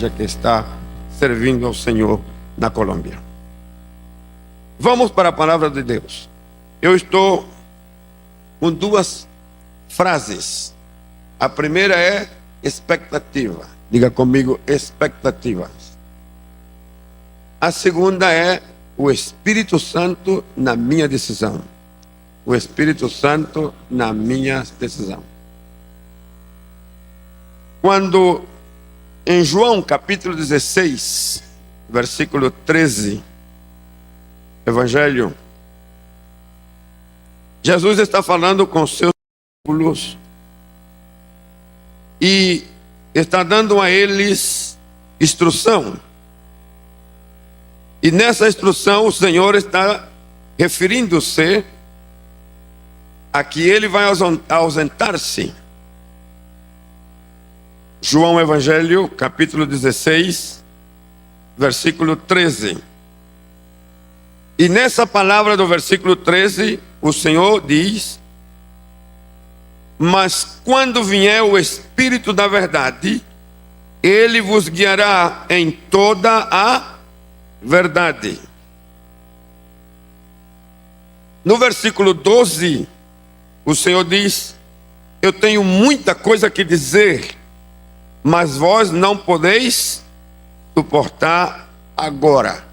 que está servindo ao Senhor na Colômbia. Vamos para a palavra de Deus. Eu estou com duas frases. A primeira é expectativa. Diga comigo, expectativas. A segunda é o Espírito Santo na minha decisão. O Espírito Santo na minha decisão. Quando em João capítulo 16, versículo 13, Evangelho, Jesus está falando com seus discípulos e está dando a eles instrução. E nessa instrução o Senhor está referindo-se a que ele vai ausentar-se. João Evangelho, capítulo 16, versículo 13. E nessa palavra do versículo 13, o Senhor diz: mas quando vier o Espírito da verdade, ele vos guiará em toda a verdade. No versículo 12, o Senhor diz: eu tenho muita coisa que dizer, mas vós não podeis suportar agora.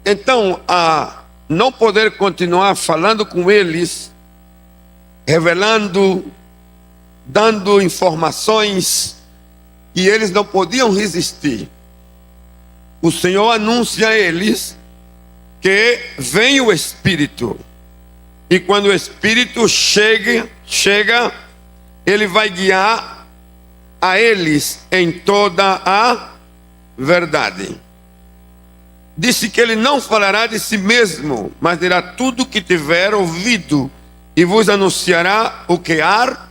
Então, a não poder continuar falando com eles, revelando, dando informações que eles não podiam resistir, o Senhor anuncia a eles que vem o Espírito. E quando o Espírito chega, ele vai guiar a eles em toda a verdade. Disse que ele não falará de si mesmo, mas dirá tudo o que tiver ouvido e vos anunciará o que há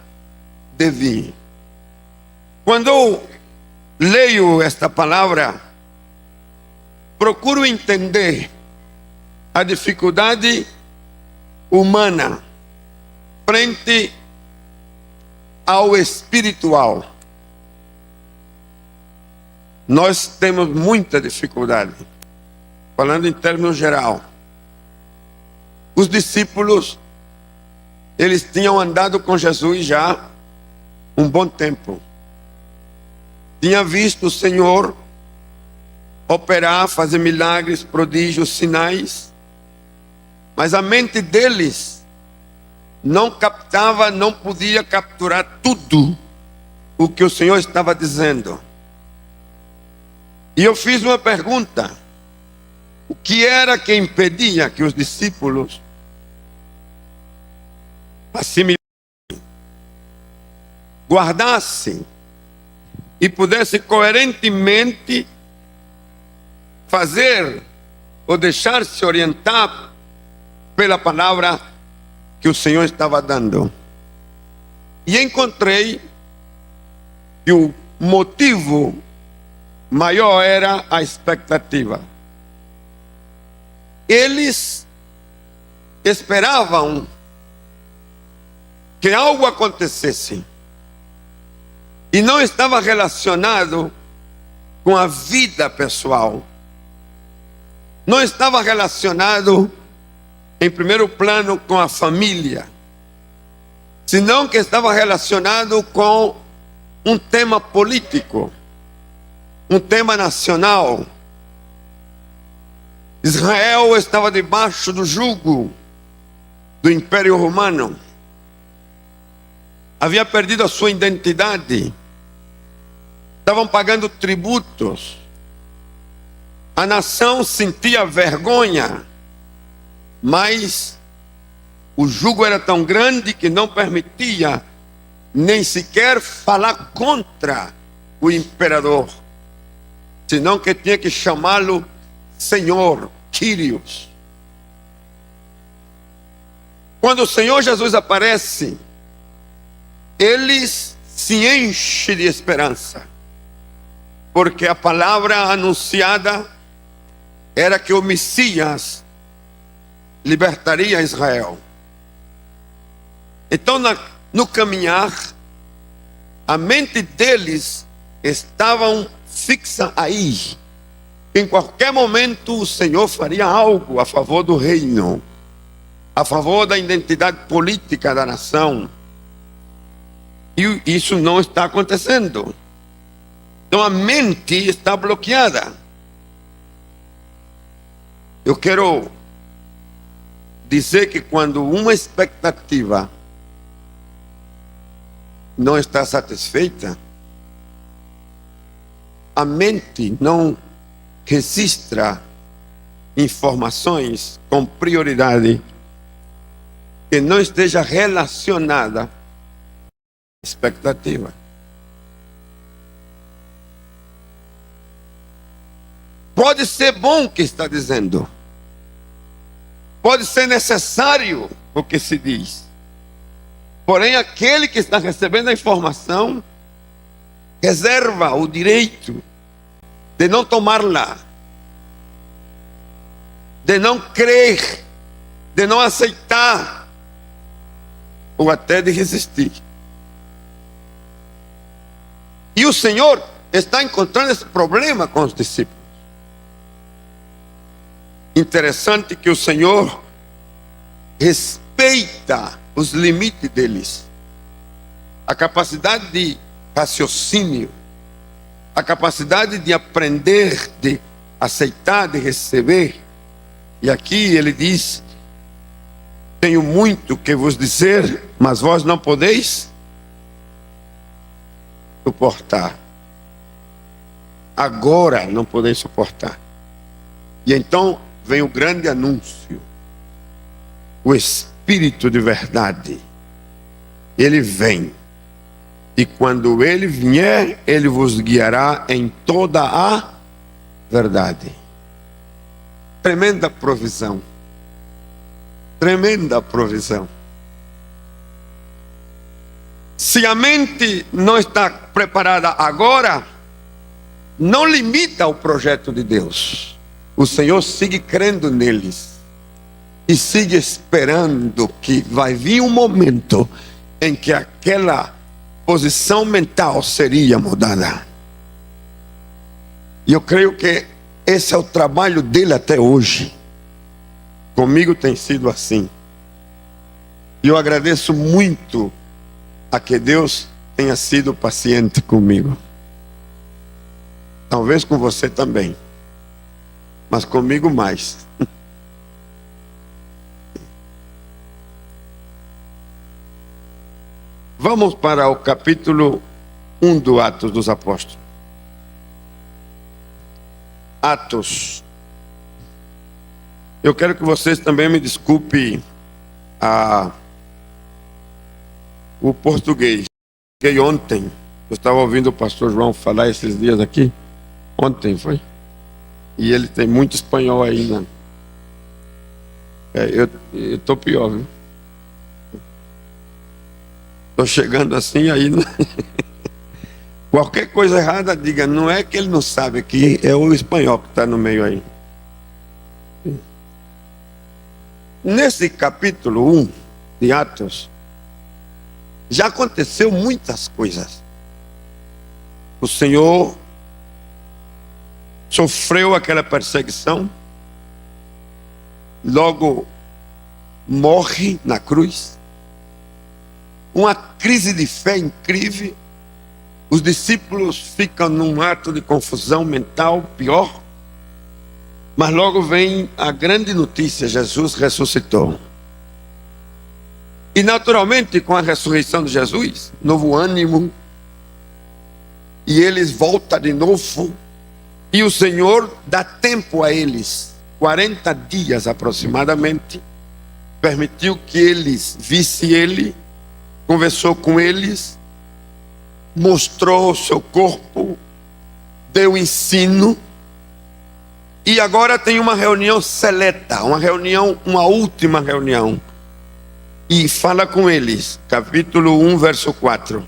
de vir. Quando eu leio esta palavra, procuro entender a dificuldade humana frente ao espiritual. Nós temos muita dificuldade, falando em termos geral. Os discípulos, eles tinham andado com Jesus já um bom tempo. Tinha visto o Senhor operar, fazer milagres, prodígios, sinais. Mas a mente deles não captava, não podia capturar tudo o que o Senhor estava dizendo. E eu fiz uma pergunta: o que era que impedia que os discípulos assimilassem, guardassem e pudessem coerentemente fazer ou deixar-se orientar pela palavra que o Senhor estava dando? E encontrei que o motivo maior era a expectativa. Eles esperavam que algo acontecesse e não estava relacionado com a vida pessoal. Não estava relacionado, em primeiro plano, com a família, senão que estava relacionado com um tema político, um tema nacional. Israel estava debaixo do jugo do Império Romano. Havia perdido a sua identidade. Estavam pagando tributos. A nação sentia vergonha, mas o jugo era tão grande que não permitia nem sequer falar contra o imperador, senão que tinha que chamá-lo Senhor, Kyrios. Quando o Senhor Jesus aparece, eles se enchem de esperança, porque a palavra anunciada era que o Messias libertaria Israel. Então, no caminhar, a mente deles estavam fixa aí. Em qualquer momento o Senhor faria algo a favor do reino, a favor da identidade política da nação. E isso não está acontecendo. Então a mente está bloqueada. Eu quero dizer que quando uma expectativa não está satisfeita, a mente não registra informações com prioridade que não esteja relacionada à expectativa. Pode ser bom o que está dizendo, pode ser necessário o que se diz, porém aquele que está recebendo a informação reserva o direito de não tomá-la, de não crer, de não aceitar, ou até de resistir. E o Senhor está encontrando esse problema com os discípulos. Interessante que o Senhor respeita os limites deles, a capacidade de raciocínio, a capacidade de aprender, de aceitar, de receber. E aqui ele diz: tenho muito que vos dizer, mas vós não podeis suportar. Agora não podeis suportar. E então vem o grande anúncio. O Espírito de verdade, ele vem. E quando ele vier, ele vos guiará em toda a verdade. Tremenda provisão. Tremenda provisão. Se a mente não está preparada agora, não limita o projeto de Deus. O Senhor sigue crendo neles e sigue esperando que vai vir um momento em que aquela posição mental seria mudada. E eu creio que esse é o trabalho dele até hoje. Comigo tem sido assim. E eu agradeço muito a que Deus tenha sido paciente comigo. Talvez com você também, mas comigo mais. Vamos para o capítulo 1 do Atos dos Apóstolos. Atos. Eu quero que vocês também me desculpem o português. Porque ontem, eu estava ouvindo o pastor João falar esses dias aqui. Ontem foi. E ele tem muito espanhol aí, né? Eu estou pior, viu? Estou chegando assim aí. Qualquer coisa errada, diga, não é que ele não sabe aqui, é o espanhol que está no meio aí. Nesse capítulo 1 de Atos, já aconteceu muitas coisas. O Senhor sofreu aquela perseguição, logo morre na cruz. Uma crise de fé incrível. Os discípulos ficam num ato de confusão mental pior. Mas logo vem a grande notícia: Jesus ressuscitou. E naturalmente, com a ressurreição de Jesus, novo ânimo. E eles voltam de novo. E o Senhor dá tempo a eles, 40 dias aproximadamente. Permitiu que eles vissem ele, conversou com eles, mostrou o seu corpo, deu ensino. E agora tem uma reunião seleta, uma última reunião. E fala com eles, capítulo 1, verso 4.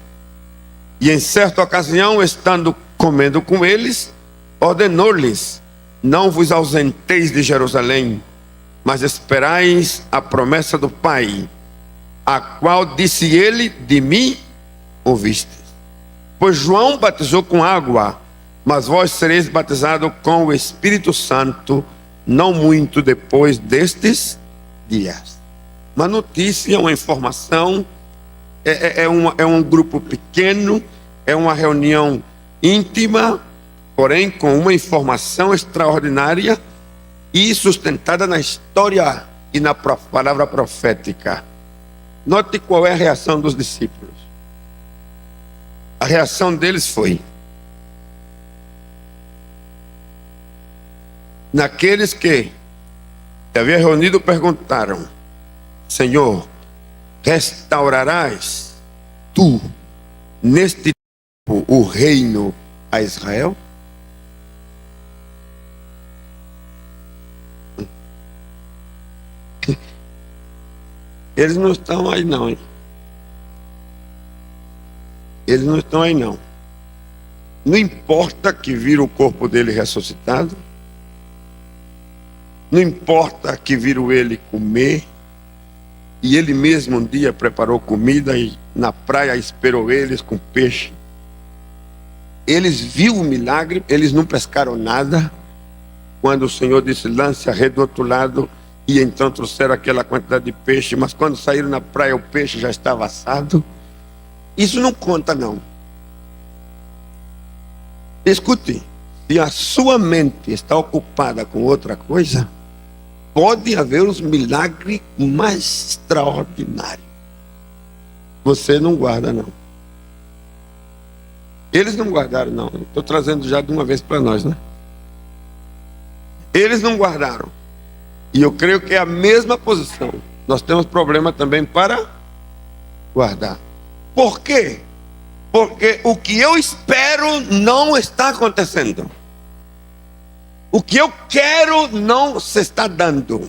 E em certa ocasião, estando comendo com eles, ordenou-lhes: não vos ausenteis de Jerusalém, mas esperais a promessa do Pai, a qual disse ele: de mim ouvistes. Pois João batizou com água, mas vós sereis batizados com o Espírito Santo, não muito depois destes dias. Uma notícia, uma informação, é um grupo pequeno, é uma reunião íntima, porém com uma informação extraordinária e sustentada na história e na palavra profética. Note qual é a reação dos discípulos. A reação deles foi: naqueles que se havia reunido, perguntaram: Senhor, restaurarás tu neste tempo o reino a Israel? Eles não estão aí não, hein? Eles não estão aí não. Não importa que vira o corpo dele ressuscitado, não importa que viram ele comer, e ele mesmo um dia preparou comida e na praia esperou eles com peixe. Eles viram o milagre, eles não pescaram nada. Quando o Senhor disse: lance a rede do outro lado, e então trouxeram aquela quantidade de peixe, mas quando saíram na praia o peixe já estava assado. Isso não conta não. Escute, se a sua mente está ocupada com outra coisa, pode haver os milagres mais extraordinários. Você não guarda não. Eles não guardaram não. Estou trazendo já de uma vez para nós, né? Eles não guardaram. E eu creio que é a mesma posição. Nós temos problema também para guardar. Por quê? Porque o que eu espero não está acontecendo. O que eu quero não se está dando.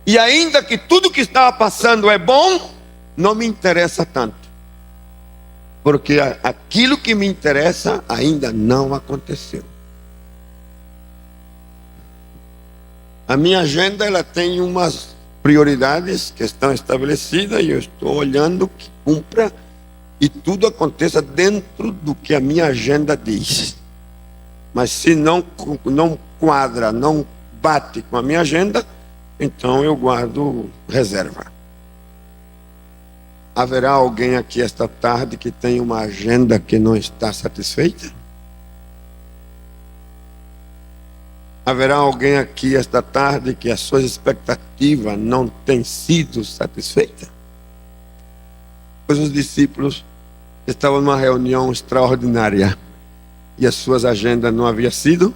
E ainda que tudo que estava passando é bom, não me interessa tanto. Porque aquilo que me interessa ainda não aconteceu. A minha agenda, ela tem umas prioridades que estão estabelecidas e eu estou olhando que cumpra e tudo aconteça dentro do que a minha agenda diz. Mas se não quadra, não bate com a minha agenda, então eu guardo reserva. Haverá alguém aqui esta tarde que tem uma agenda que não está satisfeita? Haverá alguém aqui esta tarde que as suas expectativas não têm sido satisfeitas? Pois os discípulos estavam numa reunião extraordinária e as suas agendas não haviam sido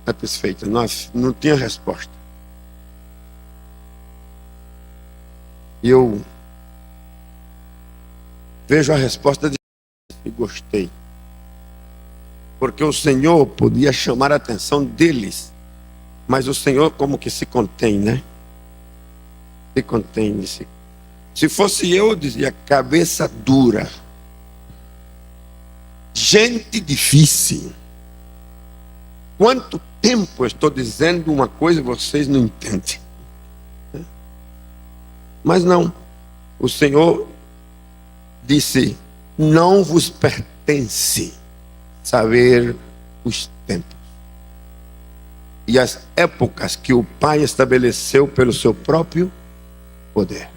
satisfeitas, não tinha resposta. E eu vejo a resposta de e gostei. Porque o Senhor podia chamar a atenção deles, mas o Senhor como que se contém, né? Se contém. Se fosse eu dizia: cabeça dura, gente difícil. Quanto tempo eu estou dizendo uma coisa e vocês não entendem? Mas não, o Senhor disse: não vos pertence saber os tempos e as épocas que o Pai estabeleceu pelo seu próprio poder.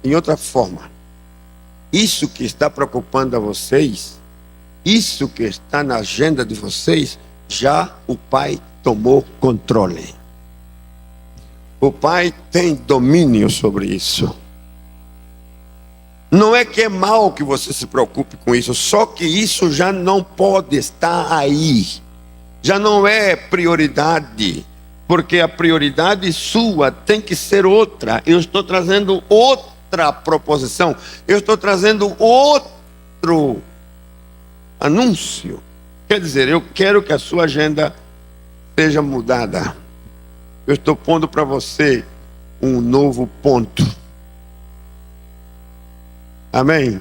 Em outra forma, isso que está preocupando a vocês, isso que está na agenda de vocês, já o Pai tomou controle. O Pai tem domínio sobre isso. Não é que é mal que você se preocupe com isso, só que isso já não pode estar aí. Já não é prioridade, porque a prioridade sua tem que ser outra. Eu estou trazendo outra proposição, eu estou trazendo outro anúncio. Quer dizer, eu quero que a sua agenda seja mudada. Eu estou pondo para você um novo ponto. Amém?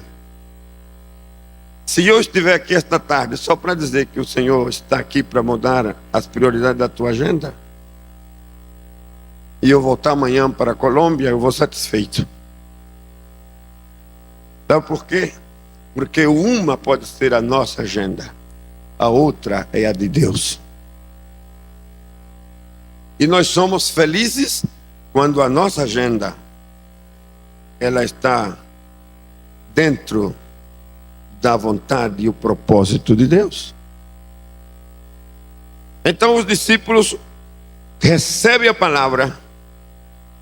Se eu estiver aqui esta tarde só para dizer que o Senhor está aqui para mudar as prioridades da tua agenda, e eu voltar amanhã para a Colômbia, eu vou satisfeito. Sabe por quê? Porque uma pode ser a nossa agenda, a outra é a de Deus. E nós somos felizes quando a nossa agenda ela está dentro da vontade e o propósito de Deus. Então os discípulos recebem a palavra,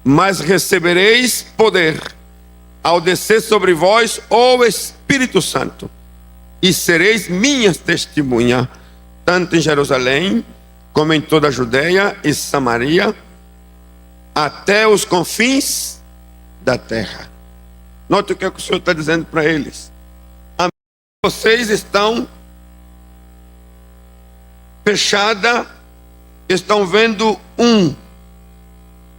mas recebereis poder ao descer sobre vós o Espírito Santo, e sereis minhas testemunhas, tanto em Jerusalém, como em toda a Judeia e Samaria, até os confins da terra. Note o que o Senhor está dizendo para eles. Vocês estão fechada, estão vendo um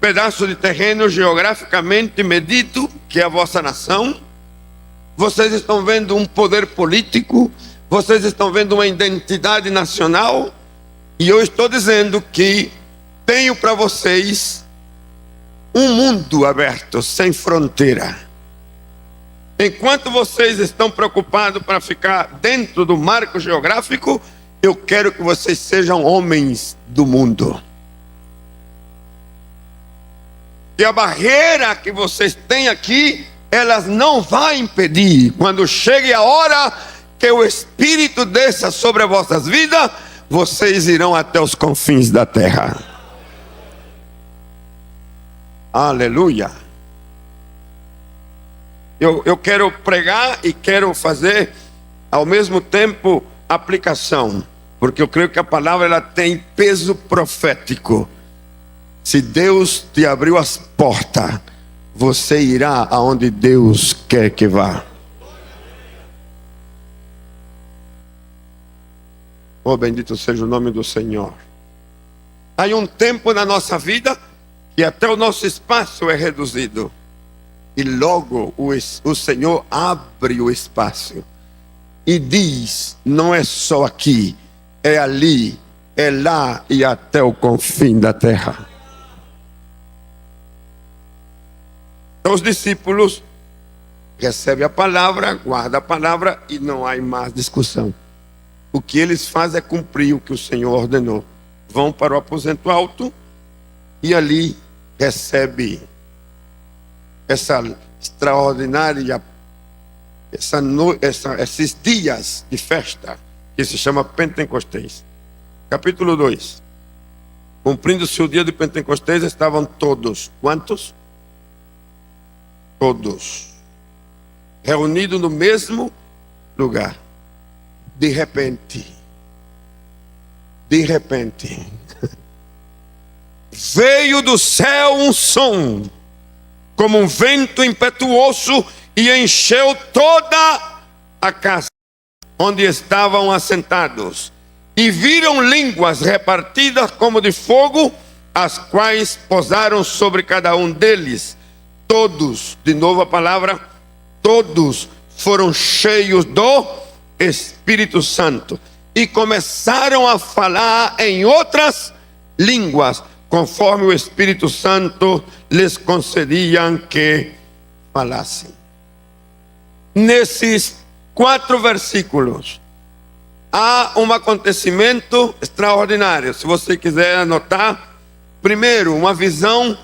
pedaço de terreno geograficamente medido, que é a vossa nação. Vocês estão vendo um poder político, vocês estão vendo uma identidade nacional, e eu estou dizendo que tenho para vocês um mundo aberto, sem fronteira. Enquanto vocês estão preocupados para ficar dentro do marco geográfico, eu quero que vocês sejam homens do mundo. Que a barreira que vocês têm aqui, elas não vai impedir. Quando chegue a hora que o Espírito desça sobre as vossas vidas, vocês irão até os confins da terra. Aleluia. Eu quero pregar e quero fazer ao mesmo tempo aplicação, porque eu creio que a palavra ela tem peso profético. Se Deus te abriu as portas, você irá aonde Deus quer que vá. Oh, bendito seja o nome do Senhor. Há um tempo na nossa vida que até o nosso espaço é reduzido. E logo o Senhor abre o espaço e diz: não é só aqui, é ali, é lá e até o confim da terra. Então os discípulos recebem a palavra, guardam a palavra e não há mais discussão. O que eles fazem é cumprir o que o Senhor ordenou. Vão para o aposento alto e ali recebe essa extraordinária, esses dias de festa, que se chama Pentecostes. Capítulo 2. Cumprindo-se o dia de Pentecostes, estavam todos. Quantos? Todos. Reunidos no mesmo lugar. De repente, veio do céu um som, como um vento impetuoso, e encheu toda a casa onde estavam assentados. E viram línguas repartidas como de fogo, as quais pousaram sobre cada um deles. Todos, de novo a palavra, todos foram cheios do Espírito Santo e começaram a falar em outras línguas, conforme o Espírito Santo lhes concedia que falassem. Nesses 4 versículos há um acontecimento extraordinário. Se você quiser anotar, primeiro, uma visão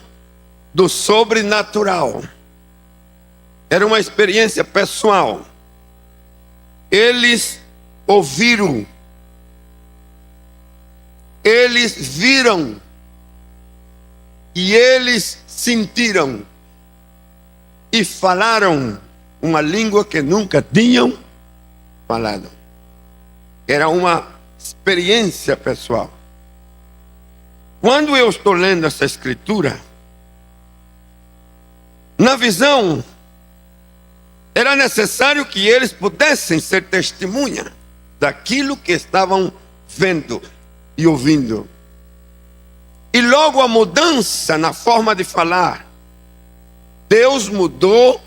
do sobrenatural. Era uma experiência pessoal. Eles ouviram, eles viram e eles sentiram e falaram uma língua que nunca tinham falado. Era uma experiência pessoal. Quando eu estou lendo essa escritura, na visão, era necessário que eles pudessem ser testemunha daquilo que estavam vendo e ouvindo. E logo a mudança na forma de falar. Deus mudou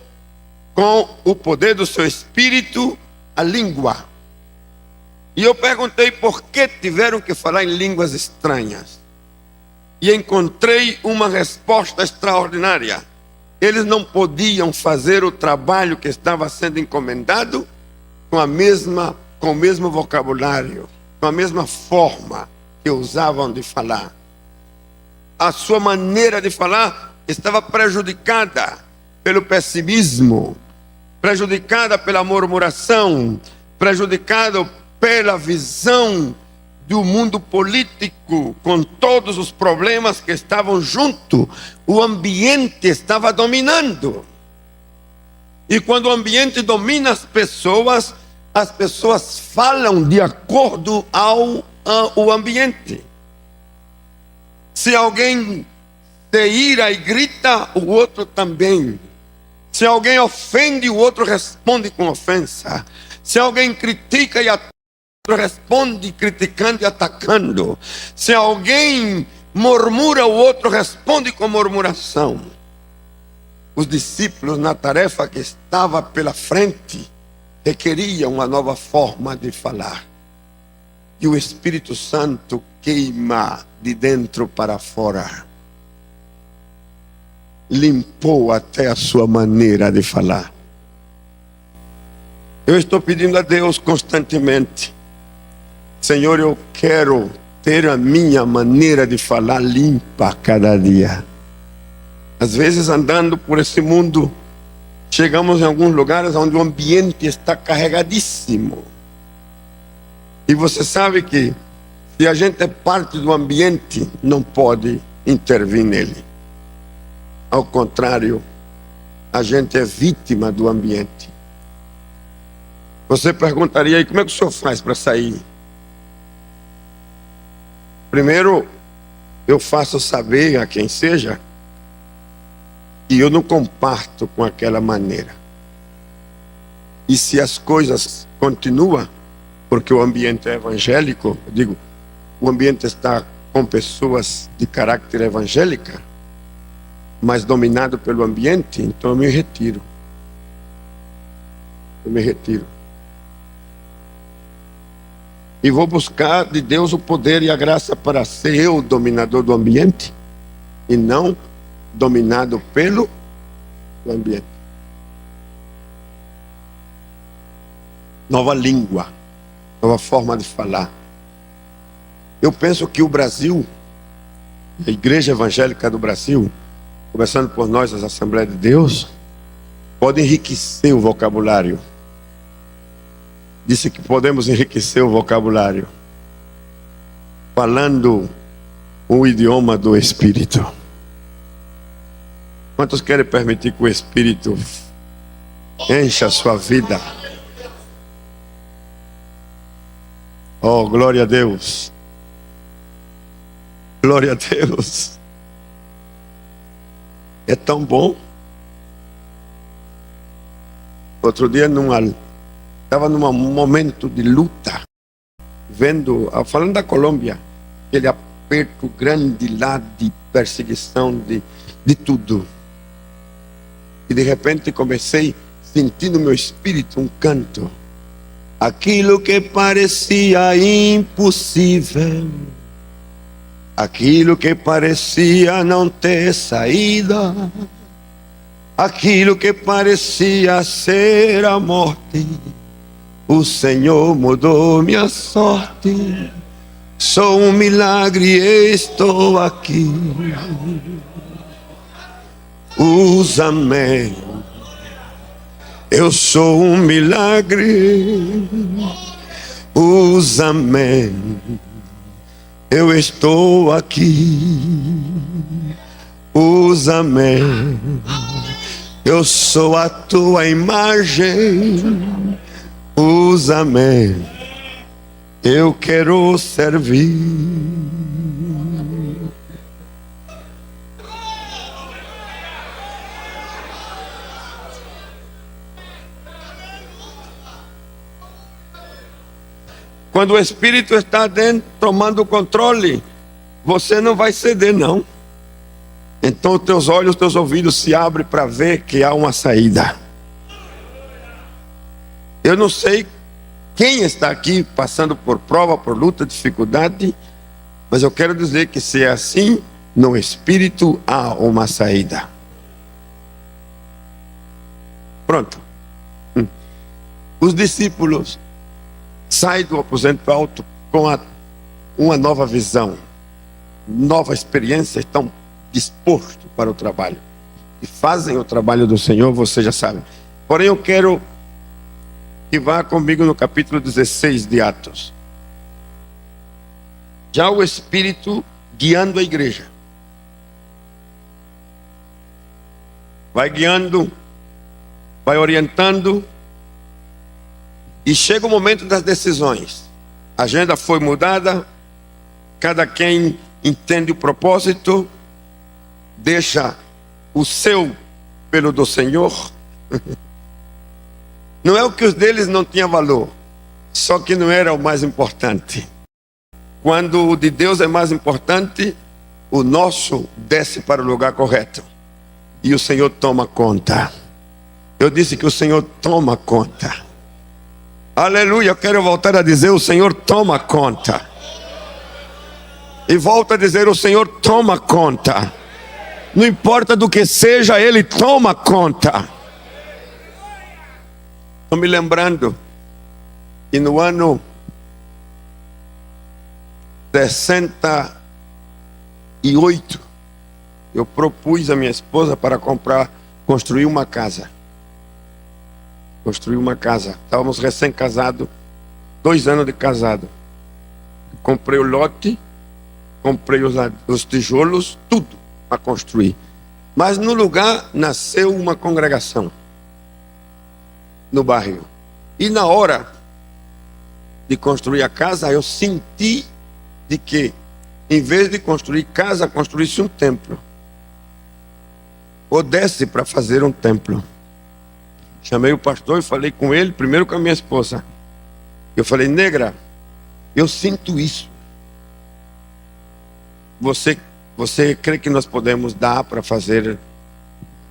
com o poder do seu Espírito a língua. E eu perguntei por que tiveram que falar em línguas estranhas. E encontrei uma resposta extraordinária. Eles não podiam fazer o trabalho que estava sendo encomendado com o mesmo vocabulário, com a mesma forma que usavam de falar. A sua maneira de falar estava prejudicada pelo pessimismo, prejudicada pela murmuração, prejudicada pela visão do mundo político, com todos os problemas que estavam junto. O ambiente estava dominando. E quando o ambiente domina as pessoas falam de acordo ao ambiente. Se alguém se ira e grita, o outro também. Se alguém ofende, o outro responde com ofensa. Se alguém critica e o outro responde criticando e atacando. Se alguém murmura, o outro responde com murmuração. Os discípulos, na tarefa que estava pela frente, requeriam uma nova forma de falar. E o Espírito Santo queima de dentro para fora. Limpou até a sua maneira de falar. Eu estou pedindo a Deus constantemente: Senhor, eu quero ter a minha maneira de falar limpa a cada dia. Às vezes, andando por esse mundo, chegamos em alguns lugares onde o ambiente está carregadíssimo. E você sabe que se a gente é parte do ambiente, não pode intervir nele. Ao contrário, a gente é vítima do ambiente. Você perguntaria aí, como é que o senhor faz para sair? Primeiro, eu faço saber a quem seja que eu não comparto com aquela maneira. E se as coisas continuam, porque o ambiente é evangélico, eu digo, o ambiente está com pessoas de caráter evangélica, mas dominado pelo ambiente, então eu me retiro. E vou buscar de Deus o poder e a graça para ser eu o dominador do ambiente e não dominado pelo ambiente. Nova língua, nova forma de falar. Eu penso que o Brasil, a Igreja Evangélica do Brasil, começando por nós, as Assembleias de Deus, pode enriquecer o vocabulário. Disse que podemos enriquecer o vocabulário falando o idioma do Espírito. Quantos querem permitir que o Espírito encha a sua vida? Oh, glória a Deus. Glória a Deus. É tão bom. Outro dia estava num momento de luta, falando da Colômbia, aquele aperto grande lá de perseguição de tudo. E de repente comecei sentindo no meu espírito um canto. Aquilo que parecia impossível, aquilo que parecia não ter saída, aquilo que parecia ser a morte, o Senhor mudou minha sorte. Sou um milagre e estou aqui. Usa-me. Eu sou um milagre. Usa-me. Eu estou aqui. Usa-me. Eu sou a tua imagem. Usa-me. Eu quero servir. Quando o Espírito está dentro, tomando o controle, você não vai ceder, não. Então os teus olhos, os teus ouvidos se abrem para ver que há uma saída. Eu não sei quem está aqui passando por prova, por luta, dificuldade, mas eu quero dizer que se é assim, no Espírito há uma saída. Pronto. Os discípulos saem do aposento alto com uma nova visão, nova experiência, estão dispostos para o trabalho e fazem o trabalho do Senhor, você já sabe. Porém, eu quero que vá comigo no capítulo 16 de Atos. Já o Espírito guiando a igreja. Vai guiando, vai orientando, e chega o momento das decisões. A agenda foi mudada, cada quem entende o propósito, deixa o seu pelo do Senhor. Não é o que os deles não tinha valor, só que não era o mais importante. Quando o de Deus é mais importante, o nosso desce para o lugar correto e o Senhor toma conta. Eu disse que o Senhor toma conta. Aleluia, eu quero voltar a dizer: o Senhor toma conta. E volto a dizer: o Senhor toma conta. Não importa do que seja, Ele toma conta. Estou me lembrando que no ano 68, eu propus a minha esposa para construir uma casa. Construir uma casa. Estávamos recém-casados, 2 anos de casado. Comprei o lote, comprei os tijolos, tudo para construir. Mas no lugar nasceu uma congregação no bairro. E na hora de construir a casa, eu senti de que, em vez de construir casa, construísse um templo. Ou desse para fazer um templo. Chamei o pastor e falei com ele, primeiro com a minha esposa. Eu falei: negra, eu sinto isso. Você crê que nós podemos dar para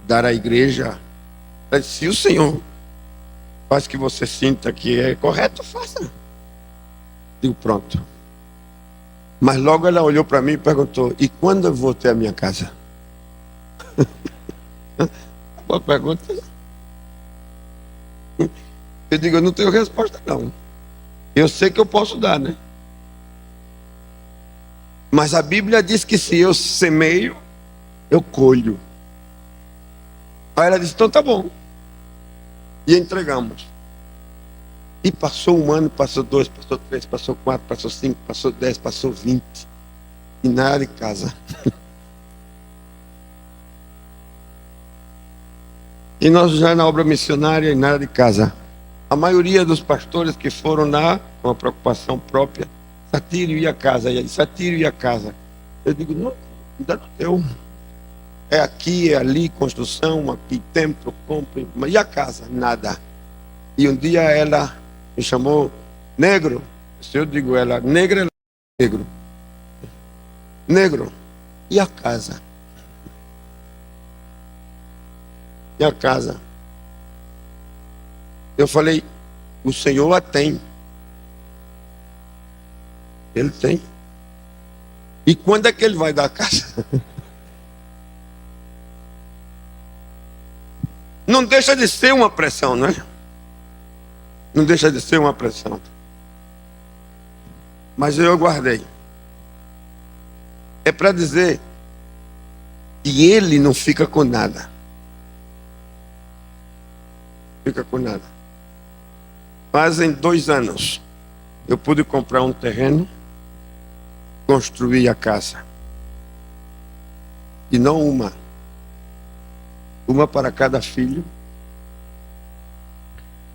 dar à igreja? Se o Senhor faz que você sinta que é correto, faça. Digo: pronto. Mas logo ela olhou para mim e perguntou: e quando eu vou ter a minha casa? Boa pergunta. Eu digo: eu não tenho resposta não. Eu sei que eu posso dar, né? Mas a Bíblia diz que se eu semeio, eu colho. Aí ela disse: então tá bom. E entregamos. E passou 1 ano, passou 2, passou 3, passou 4, passou 5, passou 10, passou 20. E nada de casa. E nós já na obra missionária e nada de casa. A maioria dos pastores que foram lá com a preocupação própria, Satírio e a casa. E aí, Satírio e a casa. Eu digo: não, ainda não deu. É aqui, é ali, construção, aqui, templo, compra. E a casa? Nada. E um dia ela me chamou: negro. Se eu digo ela, negra, negro. Negro. E a casa? E a casa? Eu falei: o Senhor a tem. Ele tem. E quando é que ele vai dar a casa? Não deixa de ser uma pressão, não é? Não deixa de ser uma pressão. Mas eu guardei. É para dizer que ele não fica com nada. Fica com nada. Fazem 2 anos eu pude comprar um terreno, construir a casa. E não uma para cada filho.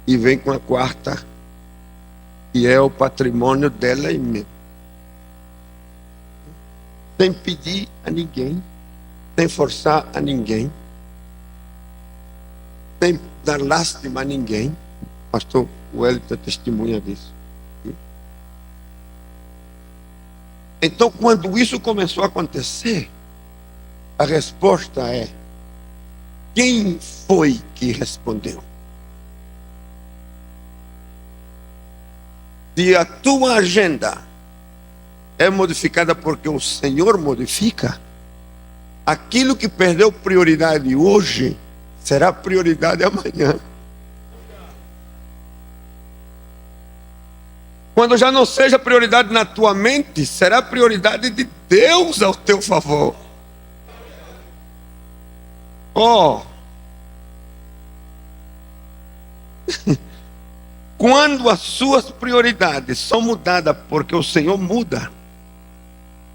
E vem com a 4ª, que é o patrimônio dela e meu. Sem pedir a ninguém, sem forçar a ninguém, sem dar lástima a ninguém. Pastor Wellington é testemunha disso. Então, quando isso começou a acontecer, a resposta é: quem foi que respondeu? Se a tua agenda é modificada porque o Senhor modifica, aquilo que perdeu prioridade hoje será prioridade amanhã. Quando já não seja prioridade na tua mente, será prioridade de Deus ao teu favor. Oh! Quando as suas prioridades são mudadas, porque o Senhor muda,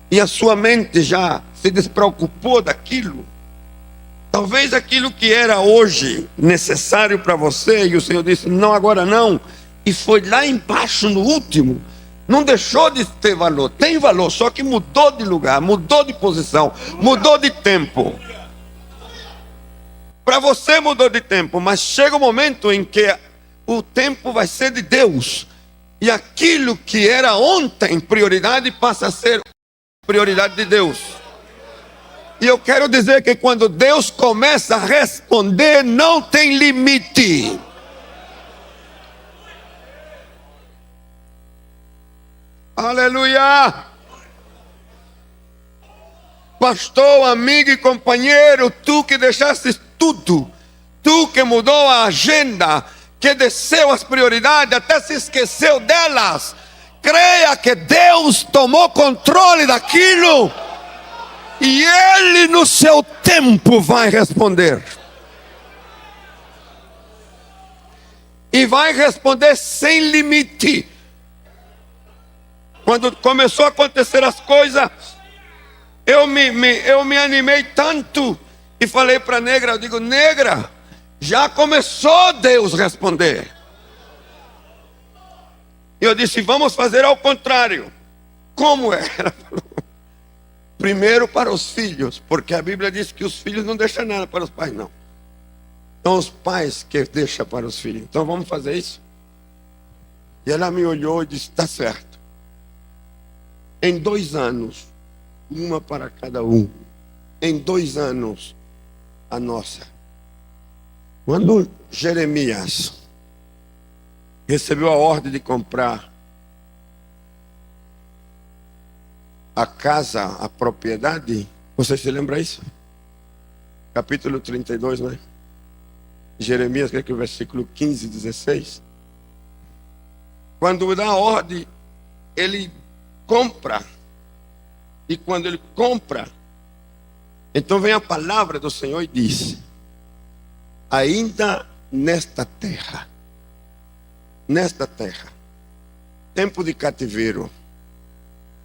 e a sua mente já se despreocupou daquilo, talvez aquilo que era hoje necessário para você, e o Senhor disse, não, agora não, e foi lá embaixo no último, não deixou de ter valor, tem valor, só que mudou de lugar, mudou de posição, mudou de tempo. Para você mudou de tempo, mas chega o momento em que o tempo vai ser de Deus, e aquilo que era ontem prioridade passa a ser prioridade de Deus. E eu quero dizer que quando Deus começa a responder, não tem limite. Aleluia! Pastor, amigo e companheiro, tu que deixaste tudo, tu que mudou a agenda, que desceu as prioridades, até se esqueceu delas, creia que Deus tomou controle daquilo, e Ele no seu tempo vai responder. E vai responder sem limite. Quando começou a acontecer as coisas, eu me animei tanto e falei para a negra, eu digo, negra, já começou Deus responder. E eu disse, vamos fazer ao contrário. Como é? Ela falou, primeiro para os filhos, porque a Bíblia diz que os filhos não deixam nada para os pais, não. São os pais que deixam para os filhos. Então vamos fazer isso? E ela me olhou e disse, está certo. Em 2 anos, uma para cada um. Em 2 anos, a nossa. Quando Jeremias recebeu a ordem de comprar a casa, a propriedade, você se lembra isso? Capítulo 32, né? Jeremias, que é o versículo 15 e 16. Quando dá a ordem, ele compra. E quando ele compra, então vem a palavra do Senhor e diz, ainda nesta terra, tempo de cativeiro,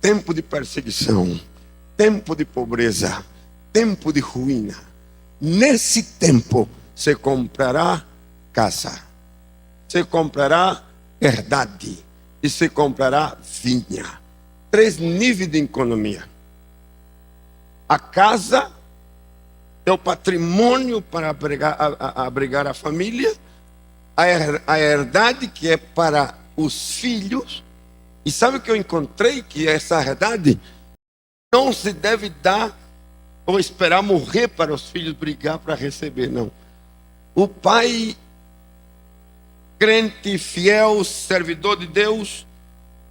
tempo de perseguição, tempo de pobreza, tempo de ruína, nesse tempo você comprará casa, você comprará herdade e você comprará vinha. 3 níveis de economia. A casa é o patrimônio para abrigar a família, a herdade que é para os filhos. E sabe o que eu encontrei? Que essa herdade não se deve dar ou esperar morrer para os filhos brigar para receber, não. O pai, crente, fiel, servidor de Deus,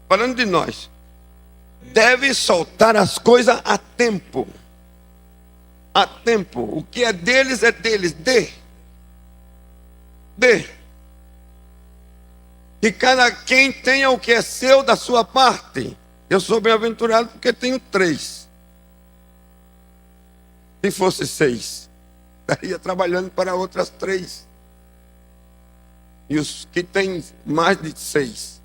falando de nós, deve soltar as coisas a tempo. A tempo. O que é deles é deles. Dê. Que cada quem tenha o que é seu da sua parte. Eu sou bem-aventurado porque tenho 3. Se fosse 6, estaria trabalhando para outras 3. E os que têm mais de 6,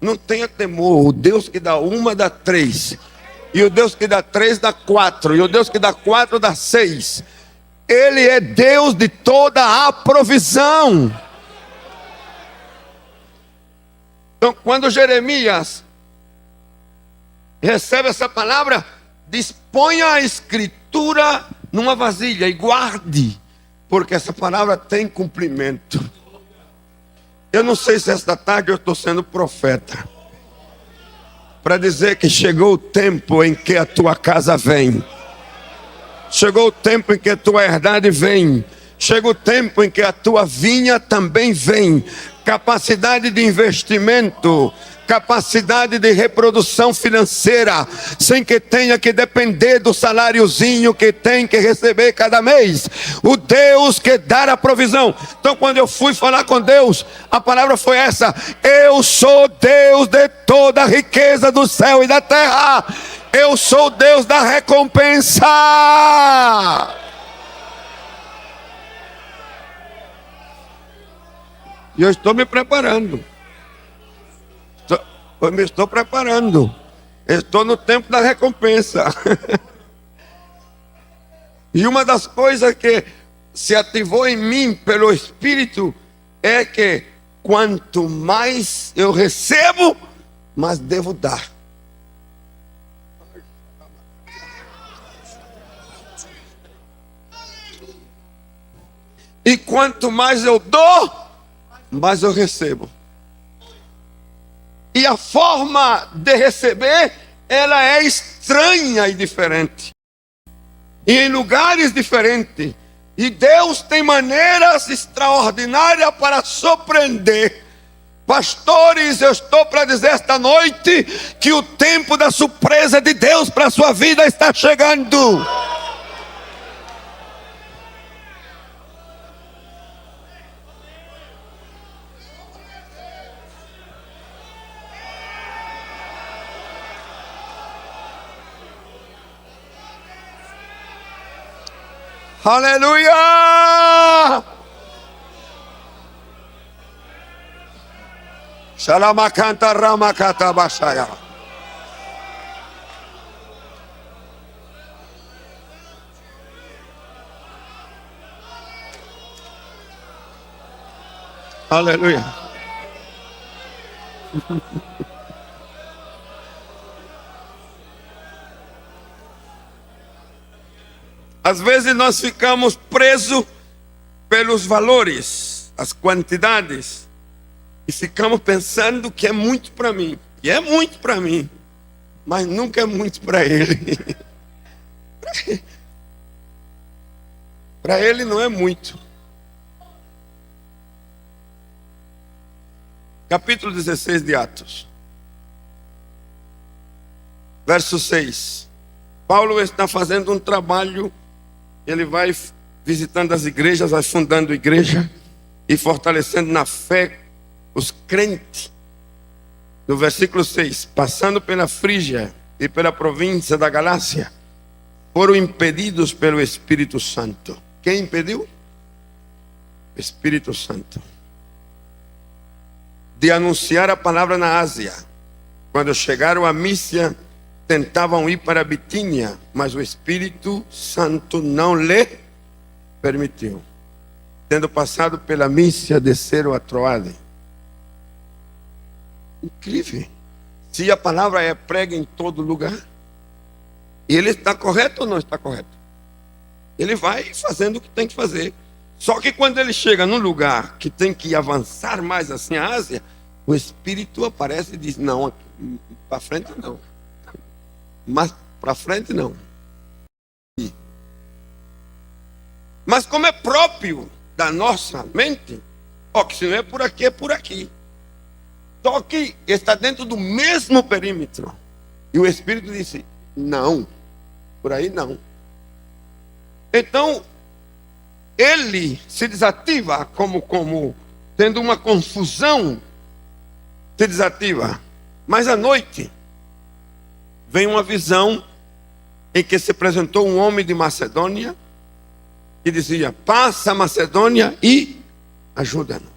não tenha temor. O Deus que dá 1 dá 3. E o Deus que dá 3 dá 4. E o Deus que dá 4 dá 6. Ele é Deus de toda a provisão. Então, quando Jeremias recebe essa palavra, disponha a escritura numa vasilha e guarde, porque essa palavra tem cumprimento. Eu não sei se esta tarde eu estou sendo profeta para dizer que chegou o tempo em que a tua casa vem, chegou o tempo em que a tua herdade vem, chegou o tempo em que a tua vinha também vem. Capacidade de investimento, capacidade de reprodução financeira, sem que tenha que depender do saláriozinho que tem que receber cada mês. O Deus que dá a provisão. Então, quando eu fui falar com Deus, a palavra foi essa: eu sou Deus de toda a riqueza do céu e da terra. Eu sou Deus da recompensa. E eu estou me preparando. Eu me estou preparando. Estou no tempo da recompensa. E uma das coisas que se ativou em mim pelo Espírito é que quanto mais eu recebo, mais devo dar. E quanto mais eu dou, mais eu recebo. E a forma de receber, ela é estranha e diferente. E em lugares diferentes. E Deus tem maneiras extraordinárias para surpreender. Pastores, eu estou para dizer esta noite que o tempo da surpresa de Deus para a sua vida está chegando. Aleluia! Shalamakanta ramakata bashaya. Aleluia. Às vezes nós ficamos presos pelos valores, as quantidades, e ficamos pensando que é muito para mim. E é muito para mim, mas nunca é muito para ele. Para ele não é muito. Capítulo 16 de Atos, verso 6. Paulo está fazendo um trabalho. Ele vai visitando as igrejas, vai fundando igreja e fortalecendo na fé os crentes. No versículo 6, passando pela Frígia e pela província da Galácia, foram impedidos pelo Espírito Santo. Quem impediu? O Espírito Santo. De anunciar a palavra na Ásia. Quando chegaram a Mísia, tentavam ir para a Bitínia, mas o Espírito Santo não lhe permitiu. Tendo passado pela Mísia, desceram a Troade. Incrível. Se a palavra é prega em todo lugar, ele está correto ou não está correto? Ele vai fazendo o que tem que fazer. Só que quando ele chega num lugar que tem que avançar mais assim a Ásia, o Espírito aparece e diz: não, para frente não. Mas para frente não. Mas como é próprio da nossa mente, ó, que se não é por aqui, é por aqui. Só que está dentro do mesmo perímetro. E o Espírito disse: não, por aí não. Então, ele se desativa como tendo uma confusão, se desativa. Mas à noite, vem uma visão em que se apresentou um homem de Macedônia que dizia: passa a Macedônia e ajuda-nos.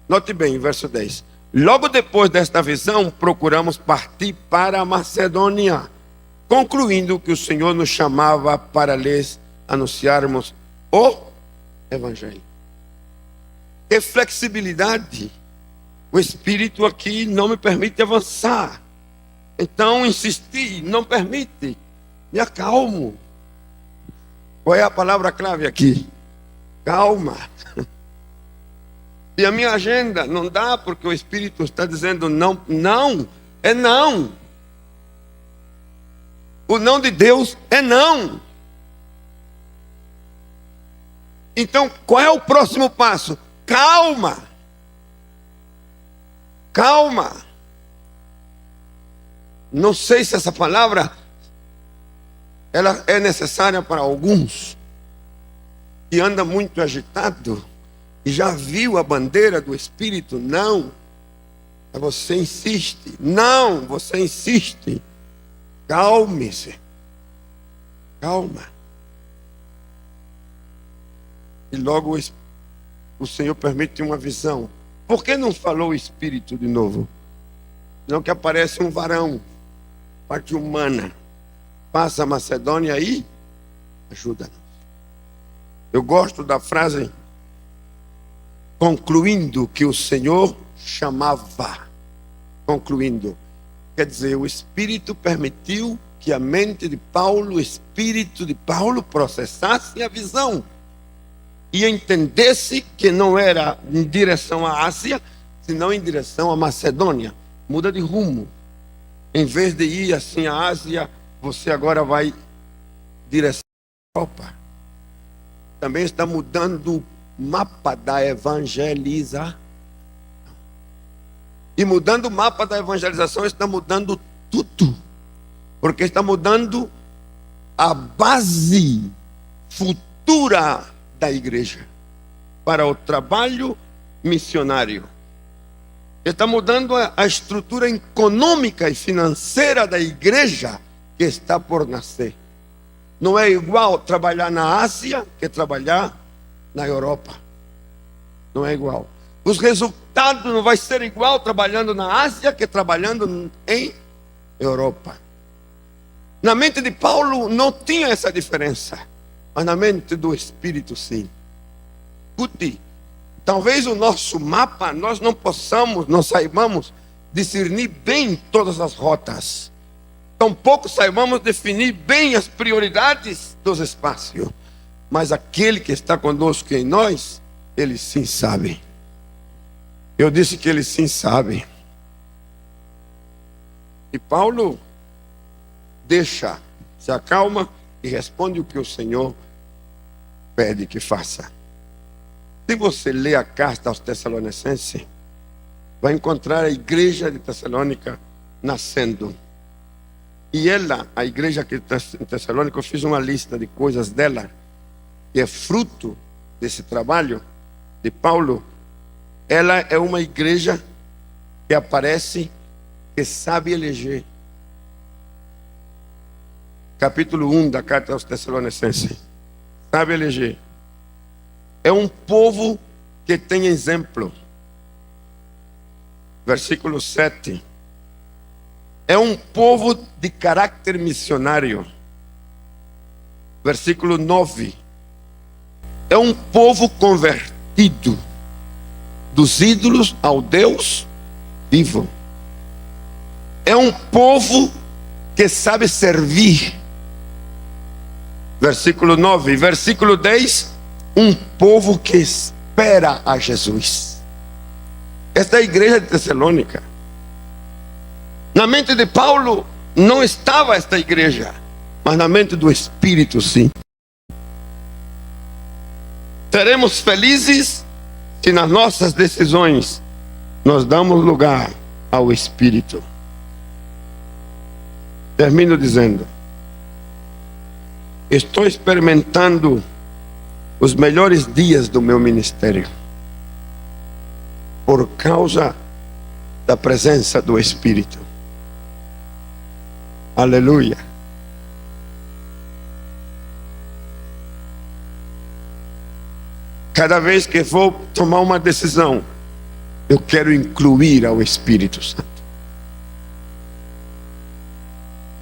Note bem, verso 10. Logo depois desta visão, procuramos partir para a Macedônia, concluindo que o Senhor nos chamava para lhes anunciarmos o Evangelho. Que flexibilidade! O Espírito aqui não me permite avançar. Então insisti, não permite. Me acalmo. Qual é a palavra-chave aqui? Calma. E a minha agenda não dá porque o Espírito está dizendo não, não, é não. O não de Deus é não. Então, qual é o próximo passo? Calma. calma. Não sei se essa palavra ela é necessária para alguns que anda muito agitado e já viu a bandeira do Espírito. Não, você insiste. Não, você insiste. Calme-se. Calma. E logo o Senhor permite uma visão. Por que não falou o Espírito de novo? Não, que aparece um varão, parte humana, passa a Macedônia aí, ajuda-nos. Eu gosto da frase, concluindo que o Senhor chamava. Concluindo. Quer dizer, o Espírito permitiu que a mente de Paulo, o Espírito de Paulo processasse a visão. E entendesse que não era em direção à Ásia, senão em direção à Macedônia. Muda de rumo. Em vez de ir assim à Ásia, você agora vai em direção à Europa. Também está mudando o mapa da evangelização. E mudando o mapa da evangelização, está mudando tudo. Porque está mudando a base futura da igreja para o trabalho missionário. Está mudando a estrutura econômica e financeira da igreja que está por nascer. Não é igual trabalhar na Ásia que trabalhar na Europa. Não é igual. Os resultados não vai ser igual trabalhando na Ásia que trabalhando em Europa. Na mente de Paulo não tinha essa diferença, mas na mente do Espírito sim. Escute, talvez o nosso mapa nós não saibamos discernir bem todas as rotas. Tampouco saibamos definir bem as prioridades dos espaços. Mas aquele que está conosco em nós, ele sim sabe. Eu disse que ele sim sabe. E Paulo se acalma e responde o que o Senhor pede que faça. Se você ler a carta aos Tessalonicenses, vai encontrar a igreja de Tessalônica nascendo. E ela, a igreja que em Tessalônica, eu fiz uma lista de coisas dela, que é fruto desse trabalho de Paulo. Ela é uma igreja que aparece, que sabe eleger. Capítulo 1 da carta aos Tessalonicenses. Sabe eleger. É um povo que tem exemplo. Versículo 7. É um povo de caráter missionário. Versículo 9. É um povo convertido dos ídolos ao Deus vivo. É um povo que sabe servir. Versículo 9. Versículo 10. Um povo que espera a Jesus. Esta é a igreja de Tessalônica. Na mente de Paulo não estava esta igreja, mas na mente do Espírito sim. Seremos felizes se nas nossas decisões nós damos lugar ao Espírito. Termino dizendo: estou experimentando os melhores dias do meu ministério por causa da presença do Espírito. Aleluia. Cada vez que vou tomar uma decisão, eu quero incluir ao Espírito Santo.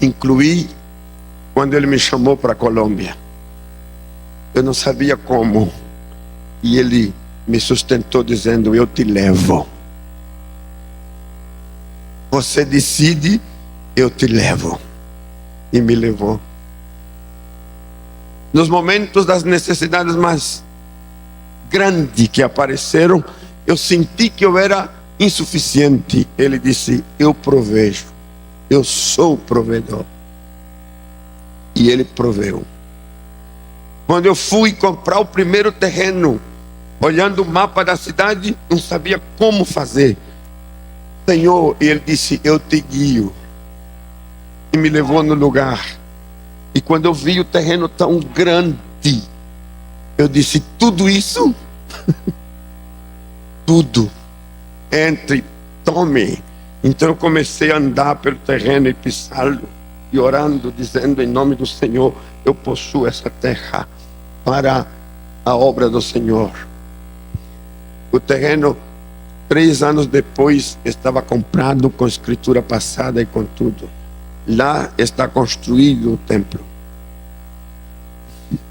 Incluí quando ele me chamou para a Colômbia. Eu não sabia como. E ele me sustentou dizendo: eu te levo. Você decide, eu te levo. E me levou. Nos momentos das necessidades mais grandes que apareceram, eu senti que eu era insuficiente. Ele disse: eu provejo. Eu sou o provedor. E ele proveu. Quando eu fui comprar o primeiro terreno, olhando o mapa da cidade, não sabia como fazer. Senhor, e ele disse: eu te guio. E me levou no lugar. E quando eu vi o terreno tão grande, eu disse: tudo isso? Tudo. Entre, tome. Então eu comecei a andar pelo terreno e pisá-lo, e orando, dizendo: em nome do Senhor, eu possuo essa terra para a obra do Senhor. O terreno, 3 anos depois, estava comprado com escritura passada e com tudo. Lá está construído o templo.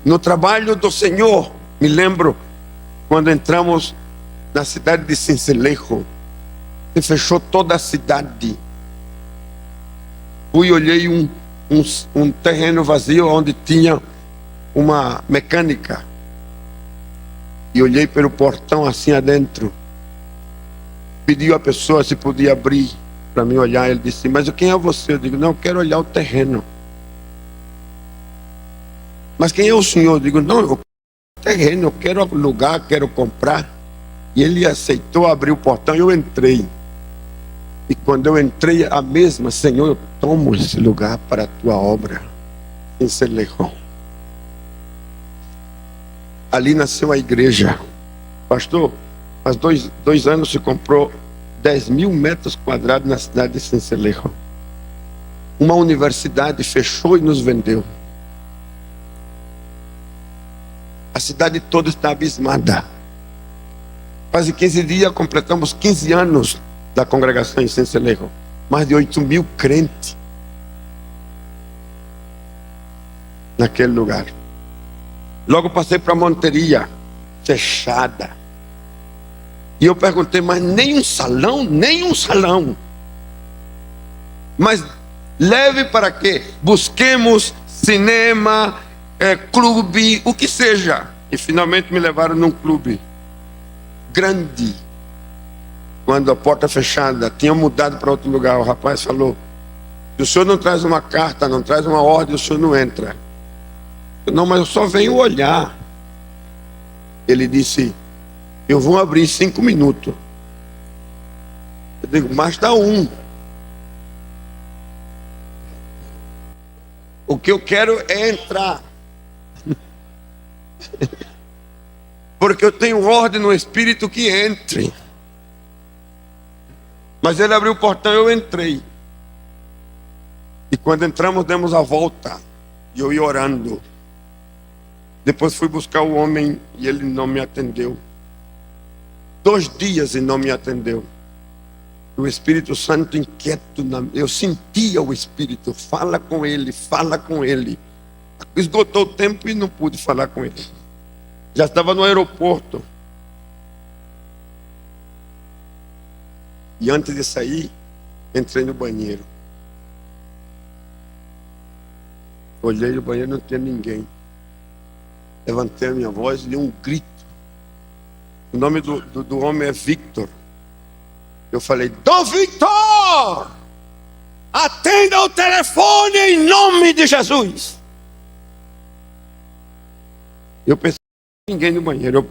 No trabalho do Senhor, me lembro quando entramos na cidade de Sincelejo, se fechou toda a cidade. Fui e olhei um terreno vazio onde tinha uma mecânica. E olhei pelo portão assim adentro. Pediu a pessoa se podia abrir para mim olhar. Ele disse: mas quem é você? Eu digo: não, eu quero olhar o terreno. Mas quem é o senhor? Eu digo: não, eu quero o terreno, eu quero alugar, quero comprar. E ele aceitou abrir o portão e eu entrei. E quando eu entrei, a mesma: Senhor, eu tomo esse lugar para a tua obra. Em Sincelejo. Ali nasceu a igreja. Pastor, faz dois anos se comprou 10.000 metros quadrados na cidade de Sincelejo. Uma universidade fechou e nos vendeu. A cidade toda está abismada. Quase 15 dias completamos 15 anos da congregação em Sincelejo. Mais de 8.000 crentes naquele lugar. Logo passei para Monteria, fechada. E eu perguntei: mas nem um salão? Nem um salão. Mas leve para quê? Busquemos cinema, clube, o que seja. E finalmente me levaram num clube grande. Quando a porta fechada, tinha mudado para outro lugar. O rapaz falou: se o senhor não traz uma carta, não traz uma ordem, o senhor não entra. Eu: não, mas eu só venho olhar. Ele disse: eu vou abrir em 5 minutos. Eu digo: mas dá um. O que eu quero é entrar. Porque eu tenho ordem no Espírito que entre. Mas ele abriu o portão e eu entrei. E quando entramos, demos a volta. E eu ia orando. Depois fui buscar o homem e ele não me atendeu. 2 dias e não me atendeu. O Espírito Santo inquieto, eu sentia o Espírito: fala com ele, fala com ele. Esgotou o tempo e não pude falar com ele. Já estava no aeroporto. E antes de sair, entrei no banheiro. Olhei no banheiro, não tinha ninguém. Levantei a minha voz e dei um grito. O nome do homem é Victor. Eu falei: Dom Victor, atenda o telefone em nome de Jesus. Eu pensei que ninguém no banheiro.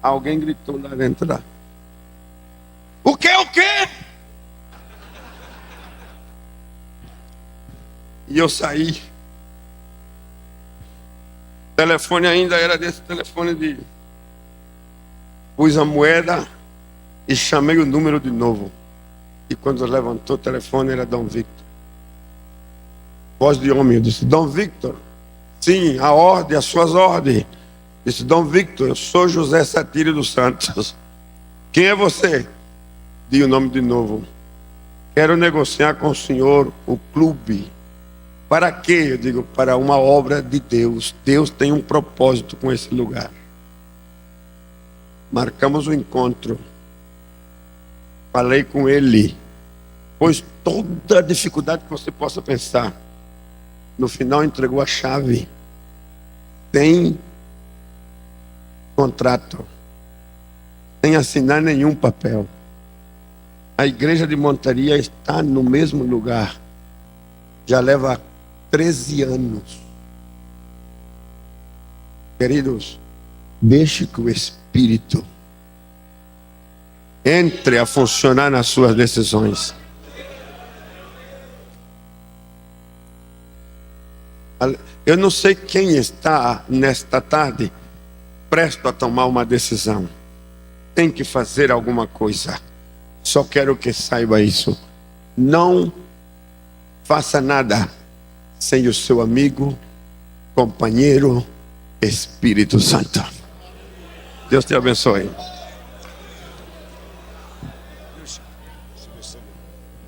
Alguém gritou lá dentro. Lá. O quê? E eu saí. O telefone ainda era desse telefone de... Pus a moeda e chamei o número de novo. E quando levantou o telefone, era Dom Victor. Voz de homem. Eu disse: Dom Victor. Sim, a ordem, as suas ordens. Disse: Dom Victor, eu sou José Satírio dos Santos. Quem é você? Dei o nome de novo. Quero negociar com o senhor o clube. Para quê? Eu digo: para uma obra de Deus. Deus tem um propósito com esse lugar. Marcamos o encontro. Falei com ele. Pois toda a dificuldade que você possa pensar. No final entregou a chave. Sem contrato. Sem assinar nenhum papel. A igreja de Monteria está no mesmo lugar. Já leva 13 anos. Queridos, deixe que o Espírito entre a funcionar nas suas decisões. Eu não sei quem está nesta tarde presto a tomar uma decisão. Tem que fazer alguma coisa. Só quero que saiba isso. Não faça nada sem o seu amigo, companheiro, Espírito Santo. Deus te abençoe.